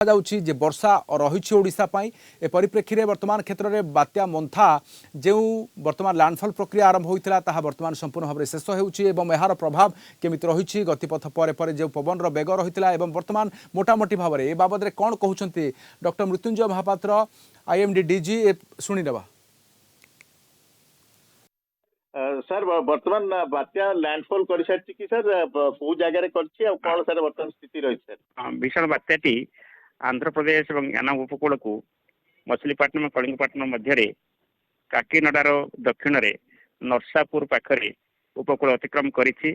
ଯାଉଛି ଯେ ବର୍ଷା ରହିଛି ଓଡ଼ିଶା ପାଇଁ ଏ ପରିପ୍ରେକ୍ଷୀରେ ବର୍ତ୍ତମାନ କ୍ଷେତ୍ରରେ ବାତ୍ୟା ମନ୍ଥା ଯେଉଁ ବର୍ତ୍ତମାନ ଲ୍ୟାଣ୍ଡଫଲ୍ ପ୍ରକ୍ରିୟା ଆରମ୍ଭ ହୋଇଥିଲା ତାହା ବର୍ତ୍ତମାନ ସମ୍ପୂର୍ଣ୍ଣ ଭାବରେ ଶେଷ ହେଉଛି ଏବଂ ଏହାର ପ୍ରଭାବ କେମିତି ରହିଛି ଗତିପଥ ପରେ ପରେ ଯେଉଁ ପବନର ବେଗ ରହିଥିଲା ଏବଂ ବର୍ତ୍ତମାନ ମୋଟାମୋଟି ଭାବରେ ଏ ବାବଦରେ କ'ଣ କହୁଛନ୍ତି doctor Mrutyunjay Mohapatra IMD DG ଶୁଣିନେବା। सर वर्तमान बात्या लैंडफॉल कर सारी कि सर को जगह कौन सर वर्तमान स्थिति रही सर भीषण बात्याटी आंध्र प्रदेश और याना उपकूल को मछलीपाटनम कलिंगपट्टनम मध्य काकीनडार दक्षिण रे नरसापुर पाखरे उपकूल अतिक्रम करी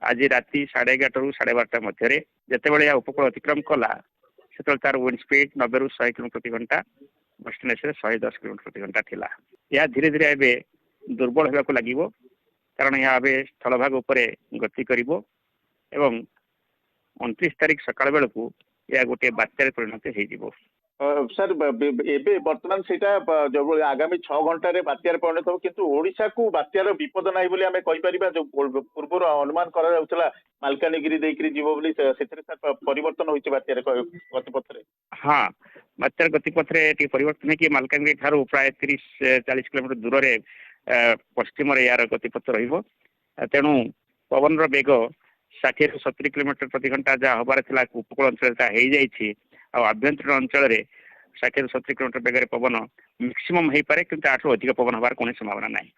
आज राति 11:30 ରୁ 12:30 मध्य जितेबाला यह उपकूल अतिक्रम कला से तार विंड स्पीड 90 ରୁ 100 किलोमीटर प्रति घंटा डेस्टिनेशन 110 किलोमीटर प्रति घंटा थिला। यह धीरे धीरे एवं दुर्बल होगा लगे कारण यह ए स्थलभाग उपर गति कर 29 तारीख सकाल बेलू यह गोटे बात्यार परिणत हो सर एबे वर्तमान सेटा जो आगामी 6 घंटे बात्यार परिणत हो किंतु ओडिशा को बात्यार विपद नाही बोली आमे कहि परिबा जो पूर्व अनुमान करा जाउतला मालकानगिरी देकरी जीवो बोली सेथरे सर परिवर्तन होइछ बात्यार गतिपथ रे। हां बात्यार गतिपथ रे टी परिवर्तन है कि मालकानगिरी थारो प्राय 30-40 किलोमीटर दूर रे पश्चिम यार गतिपथ रहिबो तेणु पवन रो बेग 60 ରୁ 70 किलोमीटर प्रति घंटा जहाँ हबार थिला उपकूल अंचल ता हेई जाइछि आ आभ्यंतरीण अंचल रे 60 ରୁ 70 किलोमीटर बेगर पवन मैक्सिमम हेई पारे किंतु आठो अधिक पवन हबार कोनी संभावना नाही।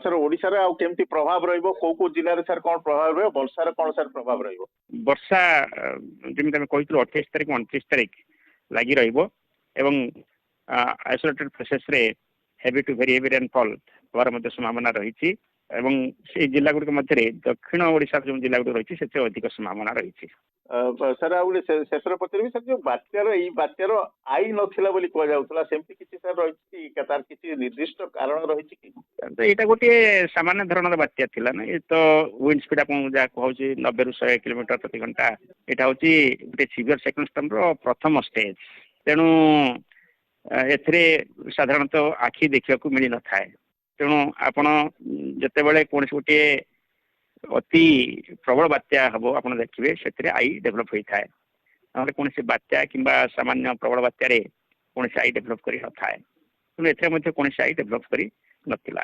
सर ओडिसा रे आ केमती प्रभाव रहिबो को जिल्ला रे सर कोन प्रभाव रहिबो वर्षा रे कोन सर प्रभाव रहिबो वर्षा जेमि तमे कहितु 28 तारिख 29 तारिख लागि रहिबो एवं आइसोलेटेड प्लेसेस रे heavy to very heavy rainfall हबार मध्ये संभावना रहिछि एवं से जिला गुडी मध्य दक्षिण ओडिशा जो जिला गुडी रहिछि सेते अधिक संभावना रहिछि। सर आउले शेषर पत्र भी सर जो बात्यार आई नथिला बोली कह जाउतला सेमति किछि सर रहिछि तार किछि निर्दिष्ट कारण रहिछि कि तो एटा गोटे सामान्य धरणर बात्या थिला ना ये तो विंड स्पीड आपन जा कहउछि 90 ରୁ 100 किलोमीटर प्रति घंटा एटा होछि गोटे सीवियर साइक्लोन स्टॉर्म रो प्रथम स्टेज तेणु एथरे साधारणतः आखि देखिया को मिली न थाए तेणु आपण जते बेले कोनस गोटे अति प्रबल बात्या हम आप देखिए से आई डेभलप होता है ना कौन बात्या कि सामान्य प्रबल बात्यार कौन आई डेभलप कर न था तेणु एथेर कौन आई डेभलप कर नथिला।